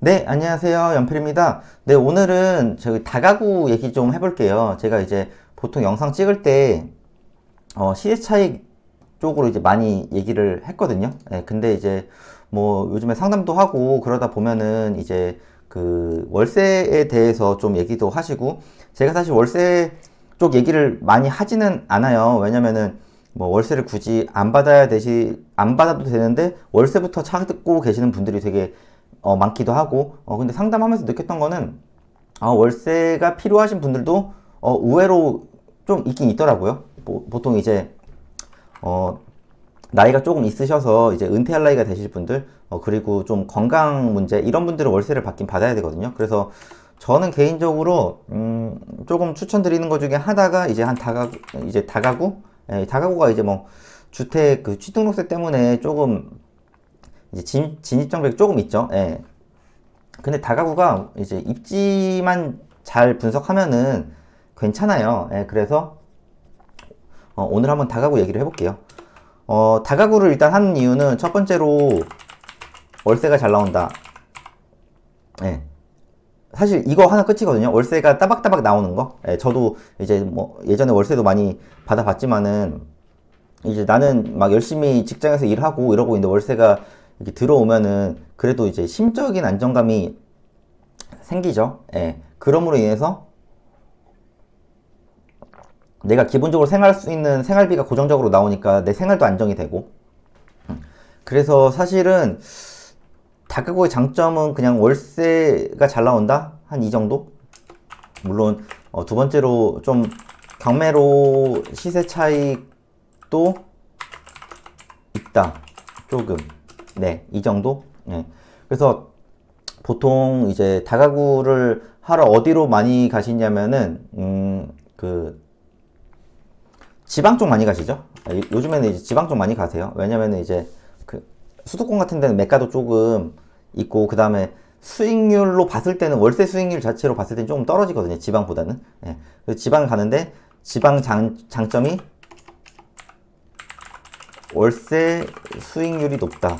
네, 안녕하세요. 연필입니다. 네, 오늘은 저기 다가구 얘기 좀 해볼게요. 제가 이제 보통 영상 찍을 때, 시세 차익 쪽으로 이제 많이 얘기를 했거든요. 네, 근데 이제 뭐 요즘에 상담도 하고 그러다 보면은 이제 그 월세에 대해서 좀 얘기도 하시고, 제가 사실 월세 쪽 얘기를 많이 하지는 않아요. 왜냐면은 뭐 월세를 굳이 안 받아도 되는데 월세부터 찾고 계시는 분들이 되게 많기도 하고, 근데 상담하면서 느꼈던 거는, 월세가 필요하신 분들도, 의외로 좀 있긴 있더라고요. 보통 이제, 어, 나이가 조금 있으셔서 이제 은퇴할 나이가 되실 분들, 그리고 좀 건강 문제, 이런 분들은 월세를 받긴 받아야 되거든요. 그래서 저는 개인적으로, 조금 추천드리는 것 중에 하나가 이제 이제 다가구? 예, 다가구가 이제 뭐, 주택 그 취등록세 때문에 조금 이제 진입장벽이 조금 있죠. 예. 근데 다가구가 이제 입지만 잘 분석하면은 괜찮아요. 예, 그래서 오늘 한번 다가구 얘기를 해볼게요. 다가구를 일단 하는 이유는 첫 번째로 월세가 잘 나온다. 예. 사실 이거 하나 끝이거든요. 월세가 따박따박 나오는 거. 예, 저도 이제 뭐 예전에 월세도 많이 받아봤지만은 이제 나는 막 열심히 직장에서 일하고 이러고 있는데 월세가 이렇게 들어오면은 그래도 이제 심적인 안정감이 생기죠. 예. 그럼으로 인해서 내가 기본적으로 생활할 수 있는 생활비가 고정적으로 나오니까 내 생활도 안정이 되고. 그래서 사실은 다가구의 장점은 그냥 월세가 잘 나온다? 한 이 정도? 물론, 두 번째로 좀 경매로 시세 차익도 있다. 조금. 네, 이 정도? 네. 그래서 보통 이제 다가구를 하러 어디로 많이 가시냐면은, 지방 쪽 많이 가시죠? 요즘에는 이제 지방 쪽 많이 가세요. 왜냐면은 이제 그 수도권 같은 데는 매가도 조금 있고, 그 다음에 수익률로 봤을 때는 월세 수익률 자체로 봤을 때는 조금 떨어지거든요. 지방보다는. 예. 그래서 지방 가는데 지방 장점이 월세 수익률이 높다.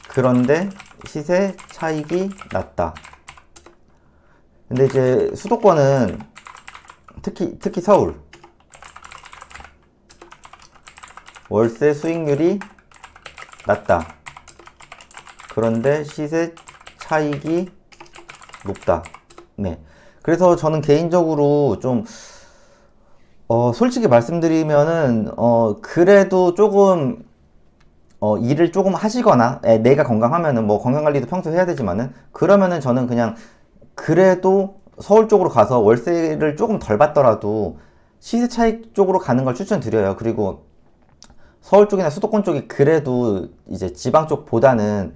그런데 시세 차익이 낮다. 근데 이제 수도권은 특히 서울 월세 수익률이 낮다. 그런데 시세 차익이 높다. 네. 그래서 저는 개인적으로 좀, 솔직히 말씀드리면은, 그래도 조금, 일을 조금 하시거나, 내가 건강하면은, 뭐, 건강관리도 평소에 해야 되지만은, 그러면은 저는 그냥, 그래도 서울 쪽으로 가서 월세를 조금 덜 받더라도, 시세 차익 쪽으로 가는 걸 추천드려요. 그리고, 서울 쪽이나 수도권 쪽이 그래도 이제 지방 쪽보다는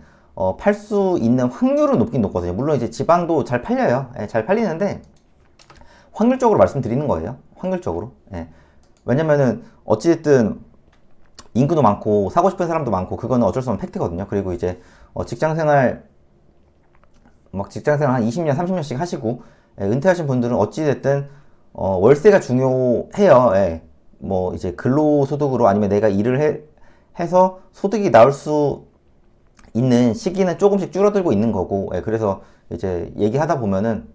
팔 수 있는 확률은 높긴 높거든요. 물론 이제 지방도 잘 팔려요. 예, 잘 팔리는데 확률적으로 말씀드리는 거예요. 확률적으로. 예. 왜냐면은 어찌됐든 인구도 많고 사고 싶은 사람도 많고 그거는 어쩔 수 없는 팩트거든요. 그리고 이제 직장생활 막 직장생활 한 20년, 30년씩 하시고 은퇴하신 분들은 어찌됐든 월세가 중요해요. 예. 뭐 이제 근로소득으로 아니면 내가 해서 소득이 나올 수 있는 시기는 조금씩 줄어들고 있는 거고, 그래서 이제 얘기하다 보면은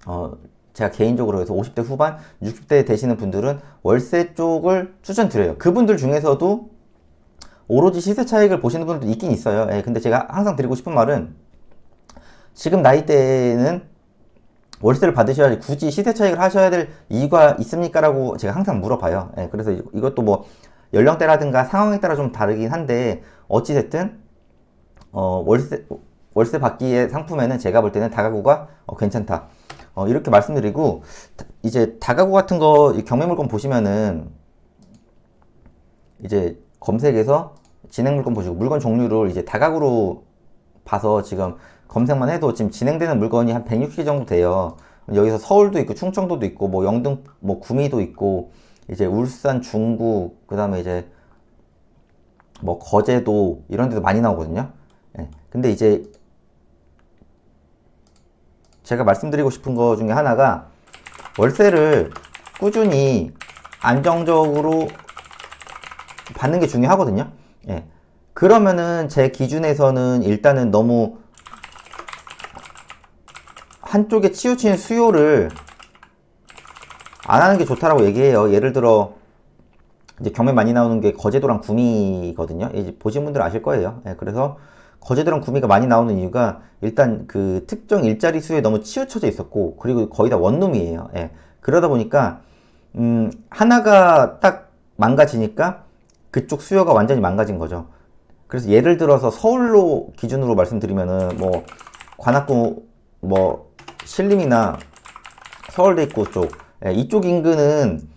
어, 제가 개인적으로 해서 50대 후반, 60대 되시는 분들은 월세 쪽을 추천드려요. 그분들 중에서도 오로지 시세 차익을 보시는 분들도 있긴 있어요. 근데 제가 항상 드리고 싶은 말은 지금 나이대에는 월세를 받으셔야지 굳이 시세 차익을 하셔야 될 이유가 있습니까? 라고 제가 항상 물어봐요. 그래서 이것도 뭐 연령대라든가 상황에 따라 좀 다르긴 한데 어찌됐든 월세 받기의 상품에는 제가 볼 때는 다가구가 괜찮다. 이렇게 말씀드리고 이제 다가구 같은 거 경매물건 보시면은 이제 검색에서 진행물건 보시고 물건 종류를 이제 다가구로 봐서 지금 검색만 해도 지금 진행되는 물건이 한 160개 정도 돼요. 여기서 서울도 있고 충청도도 있고 뭐 영등 뭐 구미도 있고 이제 울산 중구 그다음에 이제 뭐 거제도 이런 데도 많이 나오거든요. 근데 이제 제가 말씀드리고 싶은 거 중에 하나가 월세를 꾸준히 안정적으로 받는 게 중요하거든요. 예. 그러면은 제 기준에서는 일단은 너무 한쪽에 치우친 수요를 안 하는 게 좋다라고 얘기해요. 예를 들어 이제 경매 많이 나오는 게 거제도랑 구미거든요. 이제 보신 분들 아실 거예요. 예, 그래서 거제도랑 구미가 많이 나오는 이유가 일단 그 특정 일자리 수요에 너무 치우쳐져 있었고, 그리고 거의 다 원룸이에요. 예, 그러다 보니까 하나가 딱 망가지니까 그쪽 수요가 완전히 망가진 거죠. 그래서 예를 들어서 서울로 기준으로 말씀드리면은 뭐 관악구 뭐 신림이나 서울대 입구 쪽, 예, 이쪽 인근은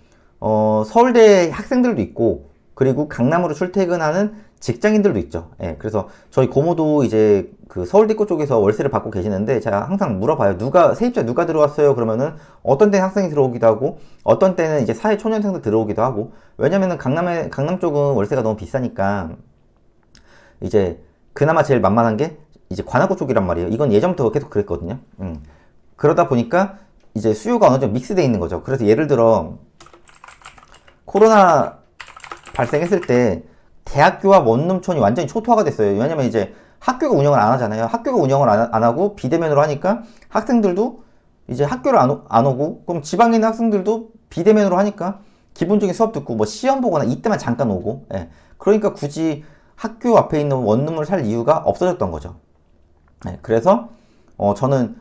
서울대 학생들도 있고, 그리고 강남으로 출퇴근하는 직장인들도 있죠. 예, 그래서 저희 고모도 이제 그 서울대 입구 쪽에서 월세를 받고 계시는데, 제가 항상 물어봐요. 세입자 누가 들어왔어요? 그러면은 어떤 때는 학생이 들어오기도 하고, 어떤 때는 이제 사회 초년생도 들어오기도 하고, 왜냐면은 강남 쪽은 월세가 너무 비싸니까, 이제 그나마 제일 만만한 게 이제 관악구 쪽이란 말이에요. 이건 예전부터 계속 그랬거든요. 그러다 보니까 이제 수요가 어느 정도 믹스되어 있는 거죠. 그래서 예를 들어 코로나 발생했을 때 대학교와 원룸촌이 완전히 초토화가 됐어요. 왜냐면 이제 학교가 운영을 안 하잖아요. 학교가 운영을 안 하고 비대면으로 하니까 학생들도 이제 학교를 안 오고, 그럼 지방에 있는 학생들도 비대면으로 하니까 기본적인 수업 듣고 뭐 시험 보거나 이때만 잠깐 오고, 예. 그러니까 굳이 학교 앞에 있는 원룸을 살 이유가 없어졌던 거죠. 예. 그래서 저는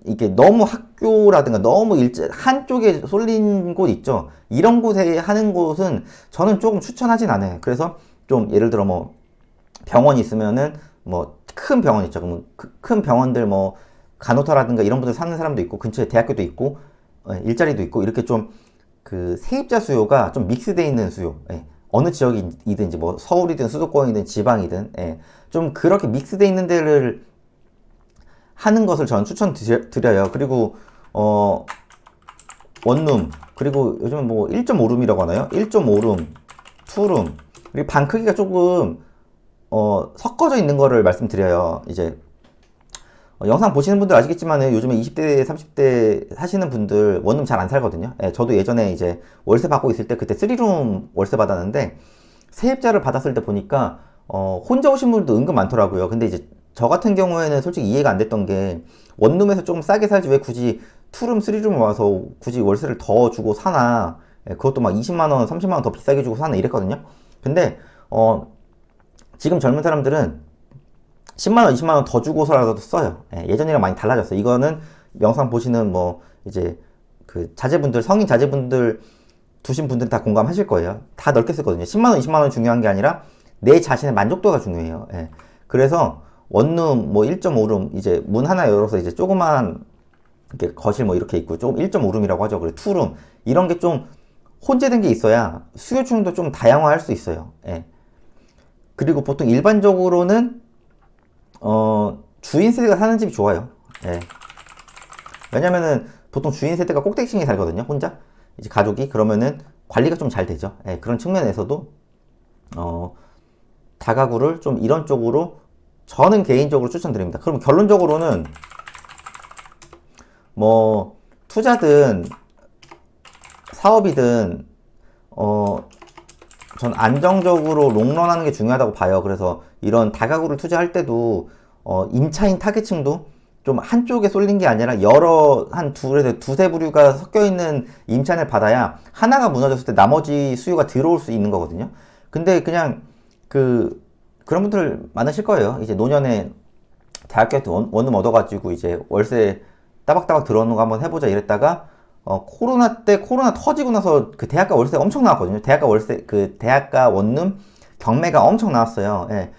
이게 너무 학교라든가 너무 한쪽에 쏠린 곳 있죠. 이런 곳에 하는 곳은 저는 조금 추천하진 않아요. 그래서 좀 예를 들어 뭐 병원이 있으면은 뭐 큰 병원 있죠. 그러면 큰 병원들 뭐 간호사라든가 이런 분들 사는 사람도 있고, 근처에 대학교도 있고, 일자리도 있고, 이렇게 좀 그 세입자 수요가 좀 믹스되어 있는 수요. 예. 어느 지역이든지 뭐 서울이든 수도권이든 지방이든, 예. 좀 그렇게 믹스되어 있는 데를 하는 것을 저는 추천드려요. 그리고 원룸, 그리고 요즘은 뭐 1.5룸이라고 하나요? 1.5룸, 2룸, 그리고 방 크기가 조금 섞어져 있는 거를 말씀드려요. 이제 영상 보시는 분들 아시겠지만 요즘에 20대, 30대 사시는 분들 원룸 잘 안 살거든요. 예, 저도 예전에 이제 월세 받고 있을 때 그때 3룸 월세 받았는데, 세입자를 받았을 때 보니까 혼자 오신 분들도 은근 많더라고요. 근데 이제 저 같은 경우에는 솔직히 이해가 안 됐던 게, 원룸에서 조금 싸게 살지 왜 굳이 투룸, 쓰리룸 와서 굳이 월세를 더 주고 사나, 예, 그것도 막 20만원, 30만원 더 비싸게 주고 사나 이랬거든요. 근데 지금 젊은 사람들은 10만원, 20만원 더 주고서라도 써요. 예, 예전이랑 많이 달라졌어요. 이거는 영상 보시는 뭐 이제 그 자제분들, 성인 자제분들 두신 분들은 다 공감하실 거예요. 다 넓게 쓰거든요. 10만원, 20만원 중요한 게 아니라 내 자신의 만족도가 중요해요. 예. 그래서 원룸 뭐 1.5룸, 이제 문 하나 열어서 이제 조그만 이렇게 거실 뭐 이렇게 있고, 조금 1.5룸이라고 하죠. 그리고 투룸, 이런 게 좀 혼재된 게 있어야 수요층도 좀 다양화할 수 있어요. 예. 그리고 보통 일반적으로는 주인 세대가 사는 집이 좋아요. 예. 왜냐면은 보통 주인 세대가 꼭대기층에 살거든요. 혼자 이제 가족이, 그러면은 관리가 좀 잘 되죠. 예. 그런 측면에서도 다가구를 좀 이런 쪽으로 저는 개인적으로 추천드립니다. 그럼 결론적으로는 뭐 투자든 사업이든 전 안정적으로 롱런하는 게 중요하다고 봐요. 그래서 이런 다가구를 투자할 때도 임차인 타겟층도 좀 한쪽에 쏠린 게 아니라 한 두세 부류가 섞여 있는 임차인을 받아야 하나가 무너졌을 때 나머지 수요가 들어올 수 있는 거거든요. 근데 그냥 그런 분들 많으실 거예요. 이제 노년에 대학교 원룸 얻어가지고 이제 월세 따박따박 들어오는 거 한번 해보자 이랬다가 코로나 터지고 나서 그 대학가 월세가 엄청 나왔거든요. 대학가 원룸 경매가 엄청 나왔어요. 예.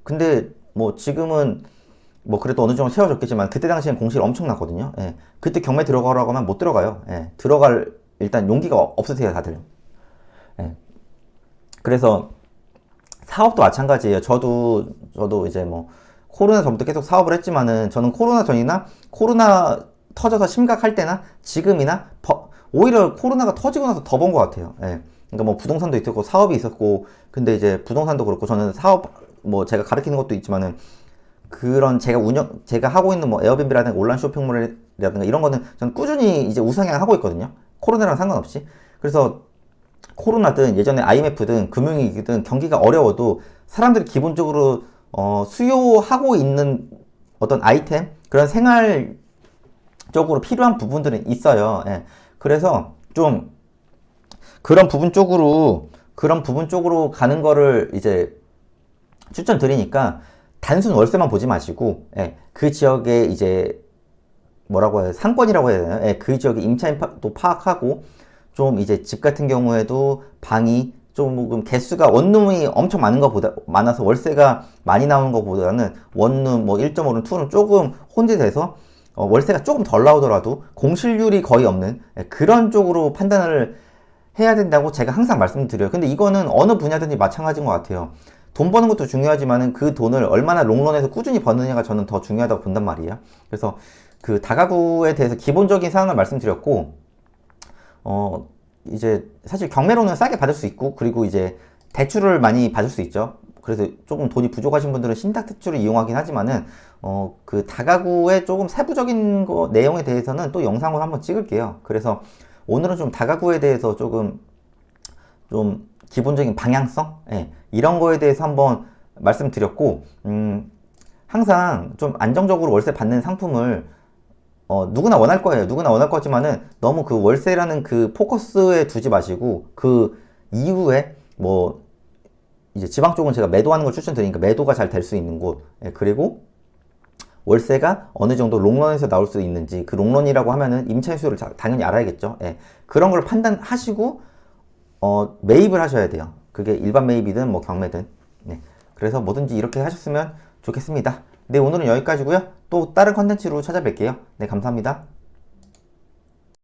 근데 뭐 지금은 뭐 그래도 어느 정도 채워졌겠지만, 그때 당시엔 공실 엄청 났거든요. 예. 그때 경매 들어가라고 하면 못 들어가요. 예. 들어갈 일단 용기가 없으세요, 다들. 예. 그래서 사업도 마찬가지예요. 저도 이제 뭐 코로나 전부터 계속 사업을 했지만은, 저는 코로나 전이나 코로나 터져서 심각할 때나 지금이나 오히려 코로나가 터지고 나서 더 번 것 같아요. 예. 그러니까 뭐 부동산도 있었고 사업이 있었고, 근데 이제 부동산도 그렇고, 저는 사업 뭐 제가 가르치는 것도 있지만은, 그런 제가 하고 있는 뭐 에어비앤비라든가 온라인 쇼핑몰이라든가 이런 거는 저는 꾸준히 이제 우상향 하고 있거든요. 코로나랑 상관없이. 그래서 코로나든 예전에 IMF든 금융위기든 경기가 어려워도 사람들이 기본적으로 수요하고 있는 어떤 아이템, 그런 생활적으로 필요한 부분들은 있어요. 예. 그래서 좀 그런 부분 쪽으로 가는 거를 이제 추천드리니까 단순 월세만 보지 마시고, 예, 그 지역에 이제 뭐라고 해야 상권이라고 해야 되나요? 예, 그 지역의 임차인도 파악하고, 좀 이제 집 같은 경우에도 방이 조금 개수가 원룸이 엄청 많아서 월세가 많이 나오는 것보다는 원룸 뭐 1.5룸, 2룸 조금 혼재돼서 월세가 조금 덜 나오더라도 공실률이 거의 없는, 예, 그런 쪽으로 판단을 해야 된다고 제가 항상 말씀드려요. 근데 이거는 어느 분야든지 마찬가지인 것 같아요. 돈 버는 것도 중요하지만은 그 돈을 얼마나 롱런에서 꾸준히 버느냐가 저는 더 중요하다고 본단 말이에요. 그래서 그 다가구에 대해서 기본적인 사항을 말씀드렸고, 이제 사실 경매로는 싸게 받을 수 있고, 그리고 이제 대출을 많이 받을 수 있죠. 그래서 조금 돈이 부족하신 분들은 신탁대출을 이용하긴 하지만은, 그 다가구의 조금 세부적인 내용에 대해서는 또 영상을 한번 찍을게요. 그래서 오늘은 좀 다가구에 대해서 좀 기본적인 방향성? 예, 이런 거에 대해서 한번 말씀드렸고, 항상 좀 안정적으로 월세 받는 상품을 누구나 원할 거예요. 누구나 원할 거지만은 너무 그 월세라는 그 포커스에 두지 마시고 그 이후에 뭐 이제 지방 쪽은 제가 매도하는 걸 추천드리니까 매도가 잘 될 수 있는 곳, 예, 그리고 월세가 어느 정도 롱런에서 나올 수 있는지, 그 롱런이라고 하면은 임차인 수요를 당연히 알아야겠죠. 예, 그런 걸 판단하시고 매입을 하셔야 돼요. 그게 일반 매입이든 뭐 경매든. 네. 그래서 뭐든지 이렇게 하셨으면 좋겠습니다. 네, 오늘은 여기까지고요. 또 다른 컨텐츠로 찾아뵐게요. 네, 감사합니다.